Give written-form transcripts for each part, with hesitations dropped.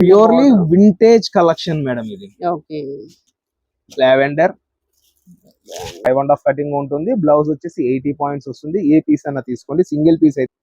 Purely vintage collection madam ఇది. Okay. Lavender 5.5 cutting ఉంటుంది. Blouse వచ్చేసి 80 పాయింట్స్ వస్తుంది. ఏ పీస్ అన్న తీసుకోండి, సింగిల్ పీస్ అయితే.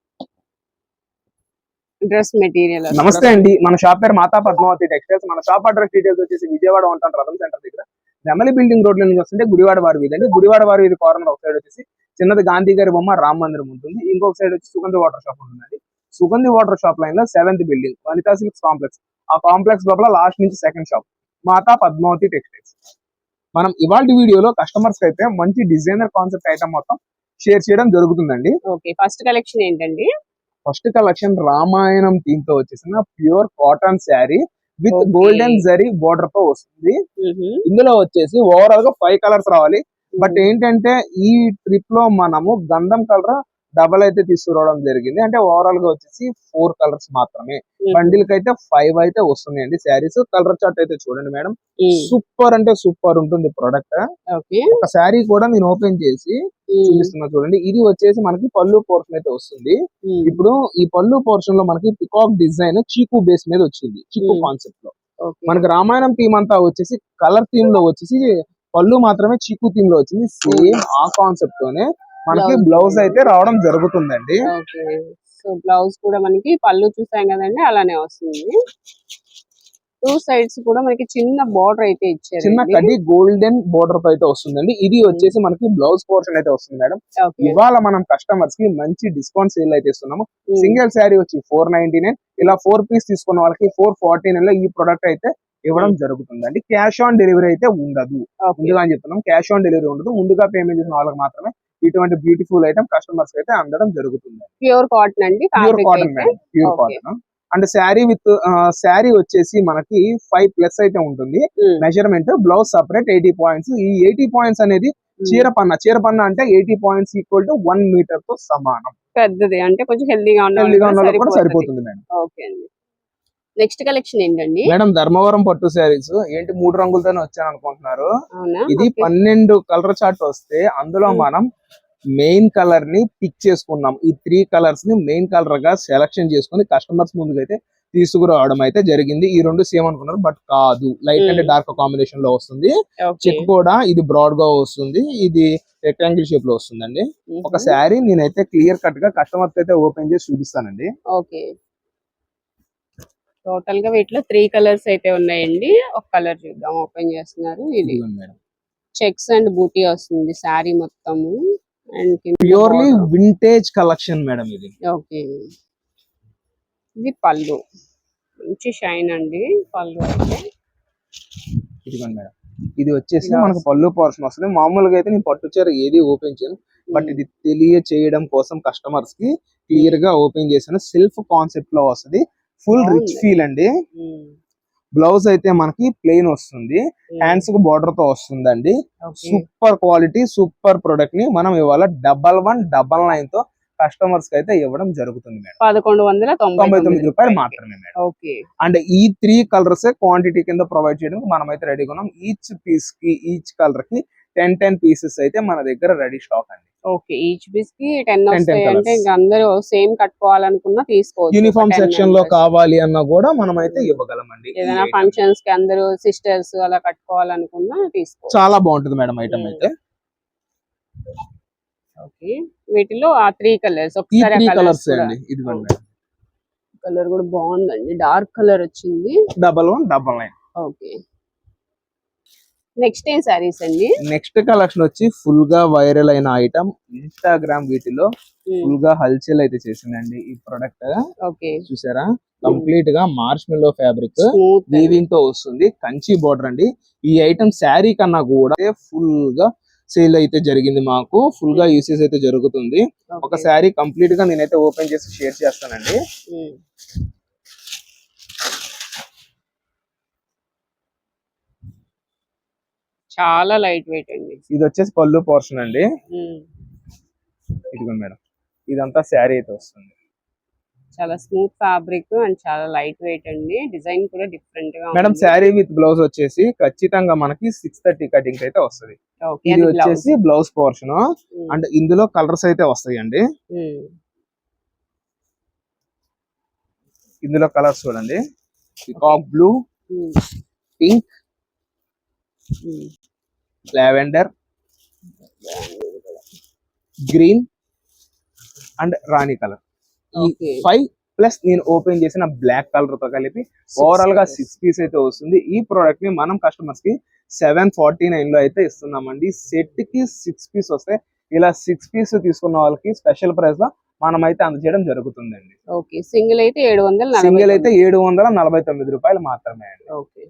Dress material. నమస్తే అండి, మన షాప్ పేరు మాతా పద్మావతి టెక్స్టైల్స్. మన షాప్ అడ్రస్ డీటెయిల్స్ వచ్చేసి విజయవాడ ఉంటాం రథం సెంటర్ దగ్గర నెమలి బిల్డింగ్ రోడ్ లో నుంచి వస్తుంటే గుడివాడ వారి వీధి అండి. గుడివాడ వారి వీధి కార్నర్ ఒక సైడ్ వచ్చేసి చిన్నది గాంధీ గారి బొమ్మ రామ్ మందిరం ఉంటుంది. ఇంకొక సైడ్ వచ్చి సుగంధి వాటర్ షాప్ ఉంటుందండి. సుగంధి వాటర్ షాప్ లైన్ లో 7th building Vanitha silks complex. ఆ కాంప్లెక్స్ లోపల లాస్ట్ నుంచి సెకండ్ షాప్ మాతా పద్మావతి టెక్స్టైల్స్. మనం ఇవాళ వీడియోలో కస్టమర్స్ అయితే మంచి డిజైనర్ కాన్సెప్ట్ ఐటమ్ మొత్తం షేర్ చేయడం జరుగుతుందండి. ఓకే, ఫస్ట్ కలెక్షన్ ఏంటండి? ఫస్ట్ కలెక్షన్ రామాయణం థీమ్ తో వచ్చేసిన pure cotton sari with golden zari border తో వస్తుంది. ఇందులో వచ్చేసి ఓవరాల్ గా 5 కలర్స్ రావాలి. బట్ ఏంటంటే ఈ ట్రిప్ లో మనము గంధం కలర్ డబల్ అయితే తీసుకురావడం జరిగింది. అంటే ఓవరాల్ గా వచ్చేసి 4 కలర్స్ మాత్రమే. బండిల్ కి అయితే 5 అయితే వస్తున్నాయండి శారీస్. కలర్ చార్ట్ అయితే చూడండి మేడం, సూపర్ అంటే సూపర్ ఉంటుంది ప్రొడక్ట్. ఒక శారీ కూడా నేను ఓపెన్ చేసి చూపిస్తున్నా చూడండి. ఇది వచ్చేసి మనకి పళ్ళు పోర్షన్ అయితే వస్తుంది. ఇప్పుడు ఈ పళ్ళు పోర్షన్ లో మనకి పికాక్ డిజైన్ చీకు బేస్ మీద వచ్చింది. చీకు కాన్సెప్ట్ లో మనకి రామాయణం థీమ్ అంతా వచ్చేసి కలర్ థీమ్ లో వచ్చేసి పళ్ళు మాత్రమే చీకు థీమ్ లో వచ్చింది. సేమ్ ఆ కాన్సెప్ట్ తోనే మనకి బ్లౌజ్ అయితే రావడం జరుగుతుందండి. సో బ్లౌజ్ కూడా మనకి పళ్ళు చూసాం కదండి, అలానే వస్తుంది. 2 సైడ్స్ కూడా మనకి చిన్న బోర్డర్ అయితే ఇచ్చారు. చిన్న కడ్డీ గోల్డెన్ బోర్డర్ అయితే వస్తుందండి. ఇది వచ్చేసి మనకి బ్లౌజ్ పోర్షన్ అయితే వస్తుంది మేడం. ఇవాళ మనం కస్టమర్స్ కి మంచి డిస్కౌంట్ సేల్ అయితే ఇస్తున్నాము. సింగిల్ శారీ వచ్చి 499, ఇలా 4 పీస్ తీసుకున్న వాళ్ళకి 449 లో ఈ ప్రొడక్ట్ అయితే ఇవ్వడం జరుగుతుందండి. క్యాష్ ఆన్ డెలివరీ అయితే ఉండదు. ముందుగా అని చెప్తున్నాం, క్యాష్ ఆన్ డెలివరీ ఉండదు. ముందుగా పేమెంట్ చేసిన వాళ్ళకి మాత్రమే ఇటువంటి బ్యూటిఫుల్ ఐటమ్ కస్టమర్స్ అయితే అందడం జరుగుతుంది. ప్యూర్ కాటన్ అండి, pure cotton madam, pure cotton. And sari with sari వచ్చేసి మనకి 5+ అయితే ఉంటుంది మెజర్మెంట్. Blouse separate 80 points. ఈ 80 పాయింట్స్ అనేది చీరపన్న అంటే 80 పాయింట్స్ ఈక్వల్ టు 1 మీటర్ తో సమానం. పెద్దది అంటే కొంచెం హెల్దీగా కూడా సరిపోతుంది మేడం. ఓకే అండి. నెక్స్ట్ కలెక్షన్ ఏంటండి మేడం? ధర్మవరం పట్టు శారీస్. ఏంటి 3 రంగులతోనే వచ్చాను అనుకుంటున్నారు? ఇది 12 కలర్ చార్ట్ వస్తే అందులో మనం మెయిన్ కలర్ ని పిక్ చేసుకున్నాం. ఈ 3 కలర్స్ ని మెయిన్ కలర్ గా సెలెక్షన్ చేసుకుని కస్టమర్స్ ముందుకైతే తీసుకురావడం అయితే జరిగింది. ఈ 2 సేమ్ అనుకున్నారు, బట్ కాదు. లైట్ అండ్ డార్క్ కాంబినేషన్ లో వస్తుంది. చెక్ కూడా ఇది బ్రాడ్ గా వస్తుంది, ఇది రెక్టాంగిల్ షేప్ లో వస్తుందండి. ఒక శారీ నేనైతే క్లియర్ కట్ గా కస్టమర్స్ అయితే ఓపెన్ చేసి చూపిస్తానండి. ఓకే, టోటల్ గా వీటిలో 3 కలర్స్ అయితే ఉన్నాయండి. ఒక కలర్ చూద్దాం, ఓపెన్ చేస్తున్నారు. ఇది చెక్స్ అండ్ బూటీ వస్తుంది శారీ మొత్తము. ప్యూర్లీ వింటేజ్ కలెక్షన్ మేడం ఇది. ఓకే, ఇది పళ్ళు, మంచి షైన్ అండి పళ్ళు అయితే. ఇదిగోండి మేడం, ఇది వచ్చేసి మనకు పళ్ళు పోర్షన్ వస్తుంది. మామూలుగా అయితే నేను పట్టు చీర ఏది ఓపెన్ చేయను, బట్ ఇది తెలియచేయడం కోసం కస్టమర్స్ కి క్లియర్ గా ఓపెన్ చేశాను. సెల్ఫ్ కాన్సెప్ట్ లో వస్తుంది, ఫుల్ రిచ్ ఫీల్ అండి. బ్లౌజ్ అయితే మనకి ప్లెయిన్ వస్తుంది, హ్యాండ్స్ కు బార్డర్ తో వస్తుందండి. సూపర్ క్వాలిటీ, సూపర్ ప్రొడక్ట్ ని మనం ఇవాళ 1199 తో కస్టమర్స్ కి అయితే ఇవ్వడం జరుగుతుంది మేడం. 1199 రూపాయలు మాత్రమే మేడం. అండ్ ఈ 3 కలర్స్ క్వాంటిటీ కింద ప్రొవైడ్ చేయడానికి మనం అయితే రెడీగా ఉన్నాం. ఈచ్ పీస్ కి, ఈచ్ కలర్ కి 10 పీసెస్ అయితే మన దగ్గర రెడీ స్టాక్ అండి. ఓకే, ఈచ్ పీస్ కి 10 వస్తాయి. అంటే ఇంకా అందరూ సేమ్ కట్టుకోవాలనుకున్నా తీసుకోవచ్చు. యూనిఫామ్ సెక్షన్ లో కావాలి అన్నా కూడా మనం అయితే ఇవ్వగలమండి. ఏదైనా ఫంక్షన్స్ కి అందరూ సిస్టర్స్ అలా కట్టుకోవాలనుకున్నా తీసుకోవచ్చు. చాలా బాగుంటుంది మేడం ఐటమ్ అయితే. ఓకే, వీటిలో ఆ 3 కలర్స్ ఒకసారి కలర్స్ అండి. ఇదిగోండి మేడం, కలర్ కూడా బాగుందండి, డార్క్ కలర్ వచ్చింది. 1199. ఓకే, నెక్స్ట్ ఏం సారీస్ అండి? నెక్స్ట్ కలెక్షన్ వచ్చి ఫుల్ గా వైరల్ అయిన ఐటమ్. ఇన్స్టాగ్రామ్ వీటిలో ఫుల్ గా హల్చల్ అయితే చేసిందండి ఈ ప్రొడక్ట్. చూసారా, కంప్లీట్ గా మార్ష్మెల్లో ఫ్యాబ్రిక్ వీవింగ్ తో వస్తుంది, కంచి బోర్డర్ అండి. ఈ ఐటమ్ శారీ కన్నా కూడా ఫుల్ గా సేల్ అయితే జరిగింది. మాకు ఫుల్ గా యూసేజ్ అయితే జరుగుతుంది. ఒక శారీ కంప్లీట్ గా నేనైతే ఓపెన్ చేసి షేర్ చేస్తానండి. చాలా లైట్ వెయిట్ అండి. ఇది వచ్చేసి పళ్ళు పోర్షన్ అండి. ఇదిగోండి మేడం, ఇదంతా శారీ అయితే వస్తుంది. చాలా స్మూత్ ఫ్యాబ్రిక్ అండ్ చాలా లైట్ వెయిట్ అండి. డిజైన్ కూడా డిఫరెంట్ గా మేడం. శారీ విత్ బ్లౌజ్ వచ్చేసి ఖచ్చితంగా మనకి 630 కటింగ్ అయితే వస్తుంది. ఇది వచ్చేసి బ్లౌజ్ పోర్షన్. అండ్ ఇందులో కలర్స్ అయితే వస్తాయండి. ఇందులో కలర్స్ చూడండి, peacock blue, pink, lavender, green and Rani colour. ఈ 5 ప్లస్ నేను ఓపెన్ చేసిన బ్లాక్ కలర్ తో కలిపి ఓవరాల్ గా 6 పీస్ అయితే వస్తుంది. ఈ ప్రోడక్ట్ ని మనం కస్టమర్స్ కి 749 లో అయితే ఇస్తున్నామండి. సెట్ కి 6 పీస్ వస్తాయి. ఇలా 6 పీస్ తీసుకున్న వాళ్ళకి స్పెషల్ ప్రైస్ లో మనం అయితే అందజేయడం జరుగుతుందండి. ఓకే, సింగిల్ అయితే 749. సింగిల్ అయితే 749 రూపాయలు మాత్రమే అండి. ఓకే,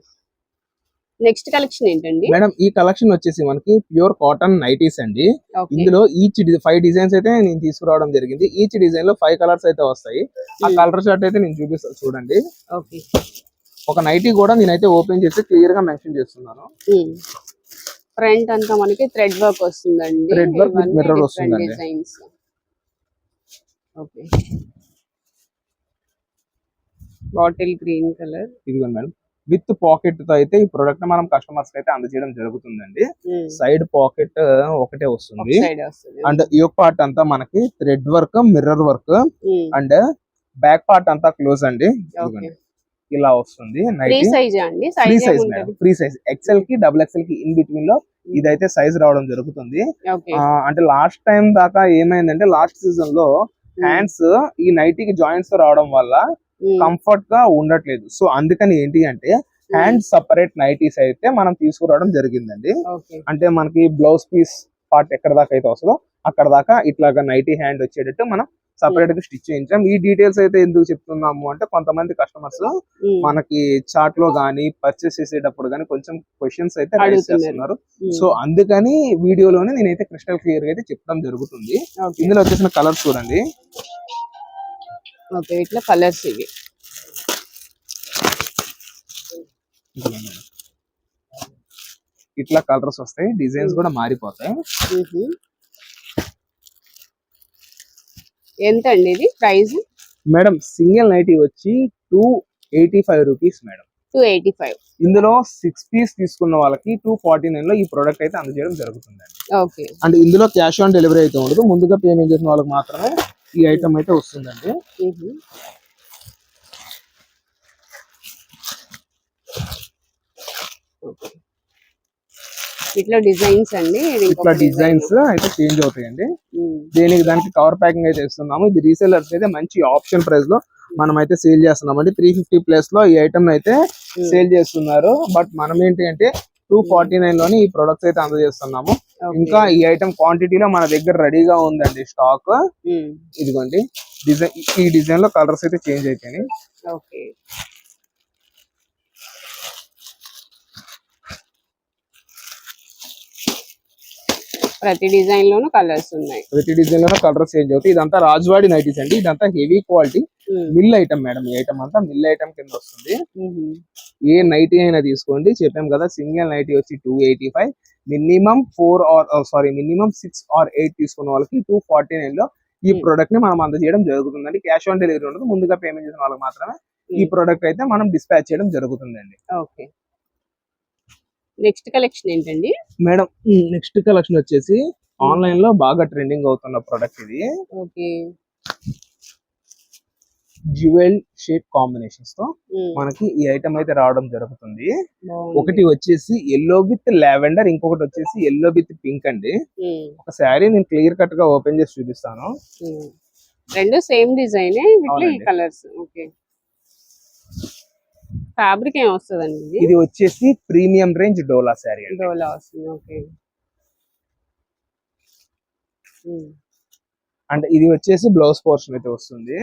నెక్స్ట్ కలెక్షన్ ఏంటండి మేడం? ఈ కలెక్షన్ వచ్చేసి మనకి ప్యూర్ కాటన్ నైటీస్ అండి. ఇందులో ఈచ్ 5 డిజైన్స్ అయితే నేను తీసుకురావడం జరిగింది. ఈచ్ డిజైన్ లో 5 కలర్స్ అయితే వస్తాయి. ఆ కలర్ చార్ట్ అయితే నేను చూపిస్తాను చూడండి. ఓకే, ఒక నైటీ కూడా నేనైతే ఓపెన్ చేసి క్లియర్ గా మెన్షన్ చేస్తున్నాను. ఫ్రంట్ అంతా మనకి థ్రెడ్ వర్క్ వస్తుందండి. థ్రెడ్ వర్క్ విత్ మిర్రర్ వస్తుందండి. Designs. Okay, bottle green colour. ఇదిగోండి మేడం, విత్ పాకెట్ తో అయితే ఈ ప్రొడక్ట్ మనం కస్టమర్స్ అయితే అందజేయడం జరుగుతుందండి. సైడ్ పాకెట్ ఒకటే వస్తుంది. అండ్ ఈ పార్ట్ అంతా మనకి thread work, mirror work and back part అంతా క్లోజ్ అండి. ఇలా వస్తుంది. Free size madam, free size XL కి డబుల్ ఎక్సెల్ కి ఇన్ బిట్వీన్ లో ఇదైతే సైజ్ రావడం జరుగుతుంది. అంటే లాస్ట్ టైం దాకా ఏమైందంటే లాస్ట్ సీజన్ లో హ్యాండ్స్ ఈ నైటీకి జాయింట్స్ రావడం వల్ల కంఫర్ట్ గా ఉండట్లేదు. సో అందుకని ఏంటి అంటే హ్యాండ్ సపరేట్ నైటీస్ అయితే మనం తీసుకురావడం జరిగిందండి. అంటే మనకి బ్లౌజ్ పీస్ పార్ట్ ఎక్కడ దాకా అయితే వస్తుందో అక్కడ దాకా ఇట్లాగా నైటీ హ్యాండ్ వచ్చేటట్టు మనం సపరేట్ గా స్టిచ్ చేయించాం. ఈ డీటెయిల్స్ అయితే ఎందుకు చెప్తున్నాము అంటే కొంతమంది కస్టమర్స్ మనకి చార్ట్ లో గానీ పర్చేస్ చేసేటప్పుడు గానీ కొంచెం క్వశ్చన్స్ అయితే రైజ్ చేస్తున్నారు. సో అందుకని వీడియోలోనే నేనైతే క్రిస్టల్ క్లియర్ గా అయితే చెప్పడం జరుగుతుంది. ఇందులో వచ్చేసిన కలర్స్ చూడండి. ఓకే, ఇట్లా కలర్స్ ఇవి. ఇట్లా కలర్స్ వస్తాయి, డిజైన్స్ కూడా మారిపోతాయి. ఎంత అండి ఇది ప్రైస్? మేడం సింగిల్ నైటీ వచ్చి 285 రూపీస్ మేడం. 285. ఇందులో 6 పీస్ తీసుకున్న వాళ్ళకి 249 లో ఈ ప్రోడక్ట్ అయితే అందజేయడం జరుగుతుందండి. ఓకే, అంటే ఇందులో క్యాష్ ఆన్ డెలివరీ అయితే ఉండదు. ముందుగా పేమెంట్ చేసిన వాళ్ళకి మాత్రమే ఈ ఐటమ్ అయితే వస్తుందండి. ఇట్లా డిజైన్స్ అండి. ఇట్లా డిజైన్స్ అయితే చేంజ్ అవుతాయండి. దేనికి దానికి కవర్ ప్యాకింగ్ అయితే ఇస్తున్నాము. ఇది రీసెలర్స్ అయితే మంచి ఆప్షన్ ప్రైస్ లో మనం అయితే సేల్ చేస్తున్నాం అండి. 350 ప్లస్ లో ఈ ఐటమ్ అయితే సేల్ చేస్తున్నారు. బట్ మనం ఏంటి అంటే 249 లోనే ఈ ప్రొడక్ట్స్ అయితే అందజేస్తున్నాము. ఇంకా ఈ ఐటమ్ క్వాంటిటీలో మన దగ్గర రెడీగా ఉందండి స్టాక్. ఇదిగోండి డిజైన్, ఈ డిజైన్ లో కలర్స్ అయితే చేంజ్ అయిపోయినాయి. ఓకే, ప్రతి డిజైన్ లోనూ కలర్స్ ఉన్నాయి. ప్రతి డిజైన్ లోనూ కలర్స్ చేంజ్ అవుతాయి. ఇదంతా రాజ్వాడి నైటీస్ అండి. ఇదంతా heavy quality mill item madam. ఈ ఐటమ్ అంతా మిల్ ఐటమ్ కింద వస్తుంది. ఏ నైటీ అయినా తీసుకోండి, చెప్పాం కదా సింగిల్ నైటీ వచ్చి 285. మినిమం 6 or 8 తీసుకున్న వాళ్ళకి 249 లో ఈ ప్రోడక్ట్ ని మనం అందజేయడం జరుగుతుందండి. క్యాష్ ఆన్ డెలివరీ ఉండదు. ముందుగా పేమెంట్ చేసిన వాళ్ళకి మాత్రమే ఈ ప్రోడక్ట్ అయితే మనం డిస్పాచ్ చేయడం జరుగుతుందండి. ఓకే, నెక్స్ట్ కలెక్షన్ ఏంటండి మేడం? నెక్స్ట్ కలెక్షన్ వచ్చేసి ఆన్లైన్ లో బాగా ట్రెండింగ్ అవుతున్న ప్రోడక్ట్ ఇది. ఓకే, జ్యువెల్ షేడ్ కాంబినేషన్స్ తో మనకి ఈ ఐటమ్ అయితే రావడం జరుగుతుంది. ఒకటి వచ్చేసి ఎల్లో విత్ లావెండర్, ఇంకొకటి వచ్చేసి ఎల్లో విత్ పింక్ అండి. ఒక శారీ నేను క్లియర్ కట్ గా ఓపెన్ చేసి చూపిస్తాను. రెండు same design colours. Okay, fabric ఏం వస్తుందండి? ఇది వచ్చేసి ప్రీమియం రేంజ్ డోలా శారీ. డోలా వస్తుంది. ఓకే, అండ్ ఇది వచ్చేసి బ్లౌజ్ పోర్షన్ అయితే వస్తుంది.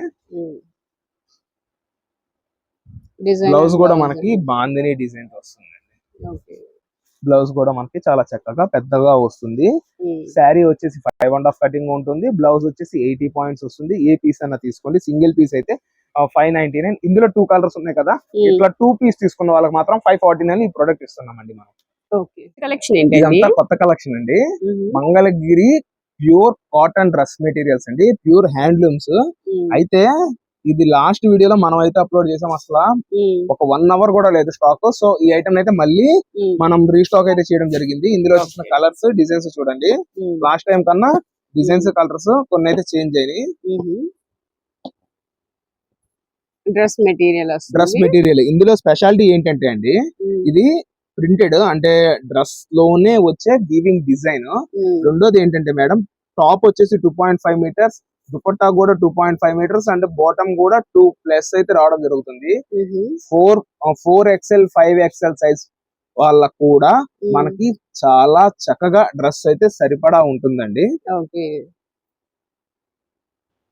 బ్లౌజ్ కూడా మనకి బాందిని డిజైన్ వస్తుంది. బ్లౌజ్ కూడా మనకి చాలా చక్కగా పెద్దగా వస్తుంది. శారీ వచ్చేసి 5.5 కటింగ్ ఉంటుంది. బ్లౌజ్ వచ్చేసి 80 పాయింట్స్ వస్తుంది. ఏ పీస్ అన్న తీసుకోండి. సింగిల్ పీస్ అయితే 599. ఇందులో 2 కలర్స్ ఉన్నాయి కదా, ఇట్లా 2 పీస్ తీసుకున్న వాళ్ళకి మాత్రం 549 ఈ ప్రొడక్ట్ ఇస్తున్నామండి మనం. ఇదంతా కొత్త కలెక్షన్ అండి. Mangalagiri pure cotton dress materials అండి, ప్యూర్ హ్యాండ్లూమ్స్. అయితే ఇది లాస్ట్ వీడియోలో మనం అయితే అప్లోడ్ చేసాం. అసలు ఒక 1 అవర్ కూడా లేదు స్టాక్. సో ఈ ఐటమ్ అయితే మళ్ళీ మనం రీస్టాక్ అయితే చేయడం జరిగింది. ఇందులో వచ్చిన కలర్స్, డిజైన్స్ చూడండి. లాస్ట్ టైం కన్నా డిజైన్స్, కలర్స్ కొన్ని అయితే చేంజ్ అయినాయి. డ్రెస్ మెటీరియల్ డ్రెస్ వస్తుంది. మెటీరియల్. ఇందులో స్పెషాలిటీ ఏంటంటే అండి, ఇది ప్రింటెడ్ అంటే డ్రెస్ లోనే వచ్చే వీవింగ్ డిజైన్. రెండోది ఏంటంటే మేడం, టాప్ వచ్చేసి 2.5 మీటర్స్, దుపట్టా కూడా 2.5 మీటర్స్ అండ్ బాటమ్ కూడా 2+ అయితే రావడం జరుగుతుంది. 4XL 5XL సైజ్ వాళ్ళకు కూడా మనకి చాలా చక్కగా డ్రెస్ అయితే సరిపడా ఉంటుందండి. ఓకే,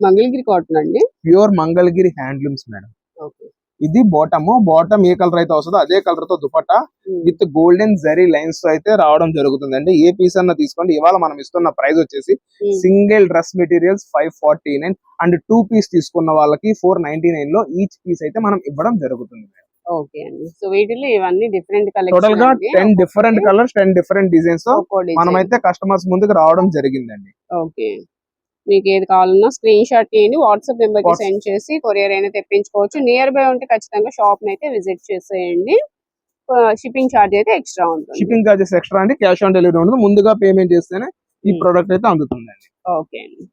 మంగళగిరి కాటన్ అండి. Pure Mangalagiri handlooms madam. Okay, ఇది బాటమ్ ఏ కలర్ అయితే వస్తుందో అదే కలర్ తో dupatta with golden zari lines తో అయితే రావడం జరుగుతుందండి. ఏ పీస్ అన్న తీసుకోండి. ఇవాళ మనం ఇస్తున్న ప్రైస్ వచ్చేసి single dress materials 549 and 2 piece తీసుకున్న వాళ్ళకి 499 లో ఈచ్ పీస్ అయితే మనం ఇవ్వడం జరుగుతుంది. ఓకే అండి. సో వీటిలో ఇవన్నీ డిఫరెంట్ టోటల్ గా collection 10 different colours, 10 different designs తో మనమైతే కస్టమర్స్ ముందుకు రావడం జరిగిందండి. ఓకే, మీకు ఏది కావాలన్నా స్క్రీన్ షాట్ తీయండి, వాట్సాప్ నెంబర్ కి సెండ్ చేసి కొరియర్ అయినా తెప్పించుకోవచ్చు. నియర్ బై ఉంటే ఖచ్చితంగా షాప్ అయితే విజిట్ చేసేయండి. షిప్పింగ్ ఛార్జ్ అయితే ఎక్స్ట్రా ఉంటుంది. షిప్పింగ్ చార్జెస్ ఎక్స్ట్రా అండి, క్యాష్ ఆన్ డెలివరీ ఉండదు. ముందుగా పేమెంట్ చేస్తేనే ఈ ప్రోడక్ట్ అయితే అందుతుందండి. ఓకే అండి.